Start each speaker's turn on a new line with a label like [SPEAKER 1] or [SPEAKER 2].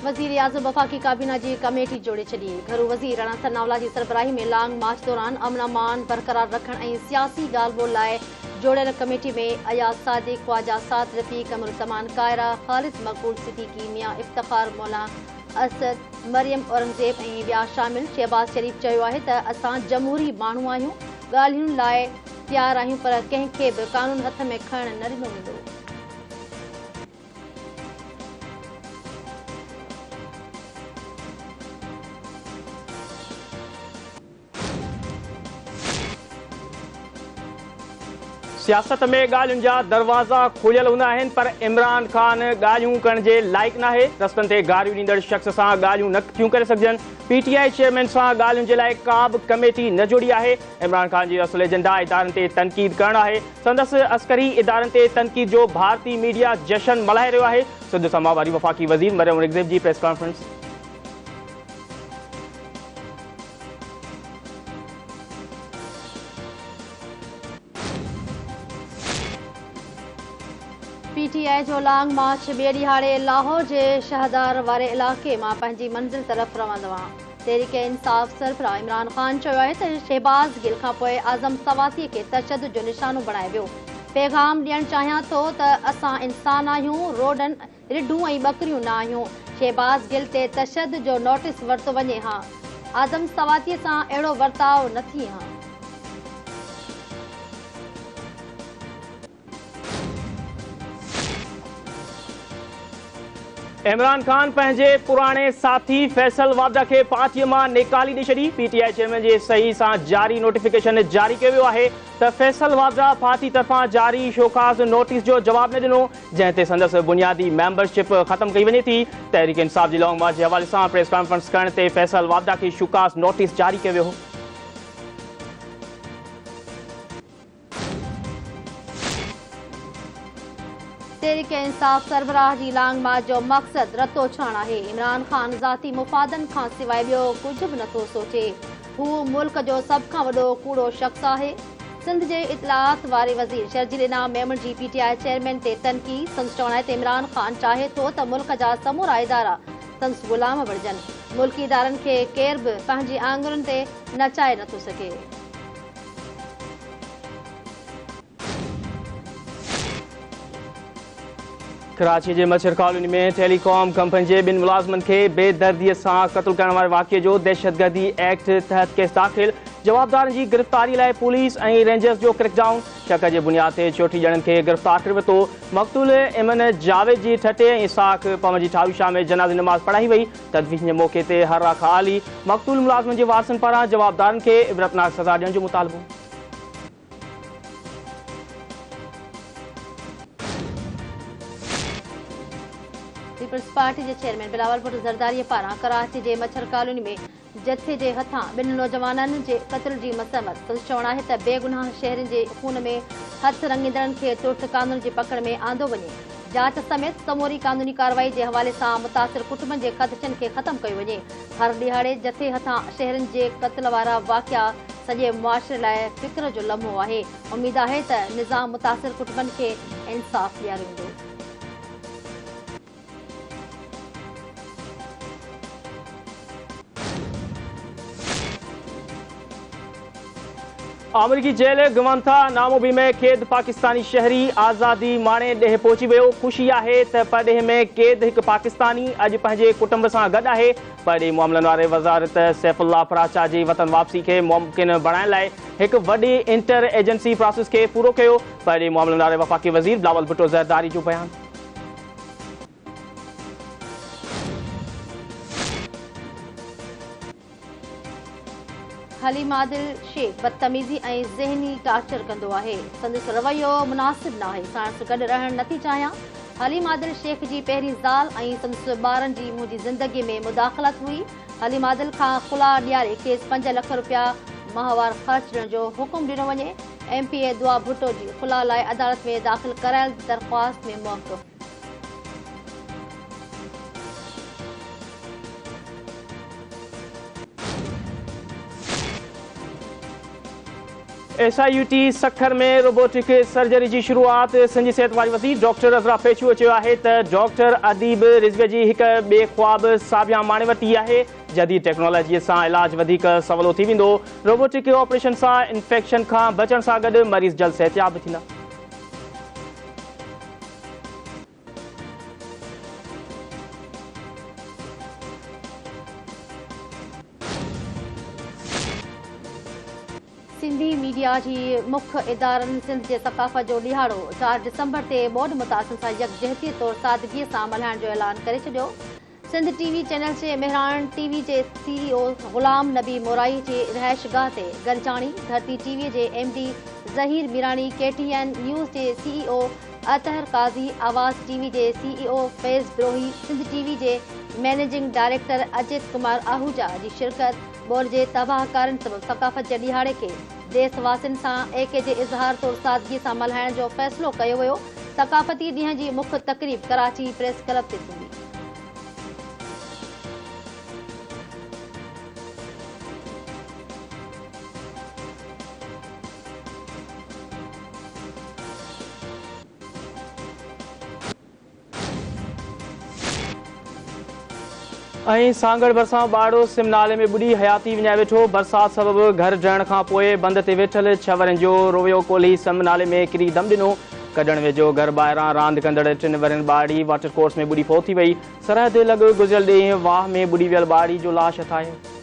[SPEAKER 1] वज़ीर आज़म वफ़ाक़ी काबीना जी कमेटी जोड़े छॾी। घरू वज़ीर राणा सनावला जी सरबराही में लॉन्ग मार्च दौरान अमन अमान बरक़रार रखण ऐं सियासी ॻाल्हि ॿोल लाइ जोड़ियल कमेटी में अयाज सादिक, ख्वाजा साद रफ़ीक, कमरुज़्ज़मान कायरा, ख़ालिद मक़बूल सिद्दीकी, मियां इफ़्तिख़ार मौला असद, मरियम औरंगज़ेब ऐं ॿिया शामिल। शहबाज़ शरीफ़ चयो आहे त असां जमहूरी माण्हू आहियूं, ॻाल्हियुनि लाइ तयारु आहियूं, पर कंहिंखे बि क़ानून हथ में खणणु न ॾिनो वेंदो।
[SPEAKER 2] सियासत में ॻाल्हियुनि जा दरवाज़ा खुलियल हूंदा आहिनि, पर इमरान ख़ान ॻाल्हियूं करण जे लाइक़ नाहे। रस्तनि ते गारियूं ॾींदड़ शख़्स सां ॻाल्हियूं न थियूं करे सघजनि। PTI चेयरमैन सां ॻाल्हियुनि जे लाइ का बि कमेटी न जोड़ी आहे। इमरान ख़ान जी असुल एजेंडा इदारनि ते तनक़ीद करणु आहे। संदसि अस्करी इदारनि ते तनक़ीद जो भारतीय मीडिया जशन मल्हाए रहियो आहे। सिंध सां माहवारी वफ़ाक़ी वज़ीर मरियम औरंगज़ेब जी प्रेस कॉन्फ्रेंस।
[SPEAKER 1] PTI जो लॉन्ग मार्च ॿिए ॾिहाड़े लाहौर जे शहदार वारे इलाइक़े मां पंहिंजी मंज़िल तरफ़ रवंदो आहे। तहरीक इंसाफ़ सरबराह इमरान ख़ान चयो आहे त शहबाज़ गिल खां पोइ आज़म सवातीअ खे तशदुद जो निशानो बणाए वियो। पैगाम ॾियणु चाहियां थो त असां इंसान आहियूं, रोडनि, रिढूं ऐं ॿकरियूं न आहियूं। शहबाज़ गिल ते तशदुद जो नोटिस वरितो वञे हा, आज़म सवातीअ सां अहिड़ो वर्ताव न थिए हा।
[SPEAKER 2] इमरान ख़ान पंहिंजे पुराणे साथी फैसल वाबदा खे पार्टीअ मां निकाली ॾेई छॾी। PTI चेयरमैन जे सही सां जारी नोटिफिकेशन जारी कयो वियो आहे त फैसल वाबदा पार्टी तरफ़ां जारी शोकाज़ नोटिस जो जवाब न ॾिनो, जंहिं ते संदसि बुनियादी मेंबरशिप ख़त्म कई वञे थी। तहरीक इंसाफ़ जी लॉन्ग मार्च जे हवाले सां प्रेस कॉन्फ्रेंस करण ते फैसल वाबदा खे शोकाज़ नोटिस जारी कयो वियो हो।
[SPEAKER 1] तहरीक इंसाफ़ सरबराह जी लॉन्ग मार्च जो मक़सद रतो छाण आहे। इमरान ख़ान ज़ाती मुफ़ादनि खां सवाइ ॿियो कुझु बि नथो सोचे। हू मुल्क जो सभ खां वॾो कूड़ो शख़्स आहे। सिंध जे इतलात वारे वज़ीर शर्जील इनाम मेमन जी PTI चेयरमैन ते तनक़ीद। संदसि चवणु आहे त इमरान ख़ान चाहे थो त मुल्क जा समूरा इदारा संदसि ग़ुलाम बणिजनि। मुल्की इदारनि खे केर बि पंहिंजी आङुरियुनि ते नचाए नथो सघे।
[SPEAKER 2] कराची जे मछर कॉलोनी में टेलीकॉम कंपनी जे ॿिनि मुलाज़िमनि खे बेदर्दीअ सां क़त्ल करण वारे वाक़िए जो दहशतगर्दी एक्ट तहत केस दाख़िल। जवाबदारनि जी गिरफ़्तारी लाइ पुलिस ऐं रेंजर्स जो क्रैकडाउन। शक जे बुनियाद ते 34 ॼणनि खे गिरफ़्तार करे वरितो। मक़तूल इमन जावेद जी ठटे ऐं इसाक पवन जी ठाविशा में जनाज़ी नमाज़ पढ़ाई वई। तदफ़ीन जे मौक़े ते हर्रा ख़ाली। मक़तूल मुलाज़िमनि जे वारसनि पारां जवाबदारनि खे इबरतनाक सज़ा ॾियण जो मुतालबो।
[SPEAKER 1] पीपल्स पार्टी जे चेयरमैन बिलावल भुट्टो ज़रदारी पारां कराची जे मछर कॉलोनी में जथे जे हथां ॿिनि नौजवाननि जे क़त्ल जी मसमत। संदसि चवणु आहे त बेगुनाह शहरियुनि जे खून में हथ रंगींदड़नि खे तुर्त कानून जी पकड़ में आंदो वञे। जांच समेत समूरी कानूनी कार्रवाई जे हवाले सां मुतासिर कुटुंबनि जे ख़दशनि खे ख़त्म कयो वञे। हर ॾिहाड़े जथे हथां शहरियुनि जे क़त्ल वारा वाक़िया सॼे मुआशिरे लाइ फ़िक्र जो लम्हो आहे। उमेद आहे त निज़ाम मुतासिर कुटुंबनि खे इंसाफ़ ॾियारियो वेंदो।
[SPEAKER 2] अमरीकी जेल गवंथा नामोबी में क़ैद पाकिस्तानी शहरी आज़ादी माणे ॾेह पहुची वियो। ख़ुशी आहे त परॾेह में क़ैद हिकु पाकिस्तानी अॼु पंहिंजे कुटुंब सां गॾु आहे। परॾेही मामलनि वारे वज़ारत सैफुल्लाह फराचा जी वतन वापसी खे मुमकिन बणाइण लाइ हिकु वॾी इंटर एजेंसी प्रोसेस खे पूरो कयो। परॾेही मामलनि वारे वफ़ाक़ी वज़ीर बिलावल भुट्टो ज़रदारी जो बयानु।
[SPEAKER 1] हलीम आदिल शेख बदतमीज़ी ऐं ज़हनी टार्चर कंदो आहे। संदसि रवैयो मुनासिब न आहे। साणुसि गॾु रहणु नथी चाहियां। हलीम आदिल शेख जी पहिरीं ज़ाल ऐं संदसि ॿारनि जी मुंहिंजी ज़िंदगीअ में मुदाख़लत हुई। हलीम आदिल खां खुला ॾियारे खेसि 5 लख रुपया माहवार ख़र्च ॾियण जो हुकुम ॾिनो वञे। MPA दुआ भुट्टो जी खुला लाइ अदालत में दाख़िल करायल दरख़्वास्त में मौक़िफ़।
[SPEAKER 2] SIUT सखर में रोबोटिक सर्जरी की शुरुआत। सिंधी सिहत वारी वज़ीर डॉक्टर अज़रा पेशूअ चयो आहे त डॉक्टर अदीब रिज़वी जी हिक ॿिए ख्वाब साबिया माणे वरिती आहे। जदीद टेक्नोलॉजीअ सां इलाज वधीक सवलो थी वेंदो। रोबोटिक ऑपरेशन सां इंफेक्शन खां बचण सां गॾु मरीज़ जल्द सेहतियाब थींदा।
[SPEAKER 1] सिंधी मीडिया जी मुख्य इदारनि सिंध जे सक़ाफ़त जो ॾिहाड़ो 4 डिसंबर ते ॿोॾ मुतासिर सां यकजहती तौर सादगीअ सां मल्हाइण जो ऐलान करे छॾियो। सिंध TV चैनल जे मेहरान TV जे CEO ग़ुलाम नबी मोराई जे रिहाइशगाह ते गरजाणी, धरती TV जे MD Zaheer Mirani, KTN news जे CEO अतहर काज़ी, आवाज़ TV जे CEO फैज़ ब्रोही, सिंध TV जे मैनेजिंग डायरेक्टर अजित कुमार आहूजा जी शिरकत। ॿोॾ जे तबाहकारनि सबबि सक़ाफ़त जे ॾिहाड़े खे देशवासियुनि सां एके जे इज़हार तौर सादगीअ सां मल्हाइण जो फ़ैसिलो कयो वियो। सक़ाफ़ती ॾींहं जी मुख्य तक़रीब कराची प्रेस क्लब ते थींदी।
[SPEAKER 2] सांगड़ भरसां बाड़ो सिम नाले में बुढ़ी हयाती विञाए वेठो। बरसात सबब घर ढहण खां पोइ बंद ते वेठल छवरनि जो रोवियो कोली सिम नाले में किरी दम ॾिनो। कढण वेझो घर ॿाहिरां रांदि कंदड़ 3 वरनि ॿाड़ी वाटर कोर्स में बुढ़ी फोत थी वई। सरहद लॻ गुज़िरियल ॾींहुं वाह में बुढ़ी वियल ॿाड़ी जो लाश हथायो।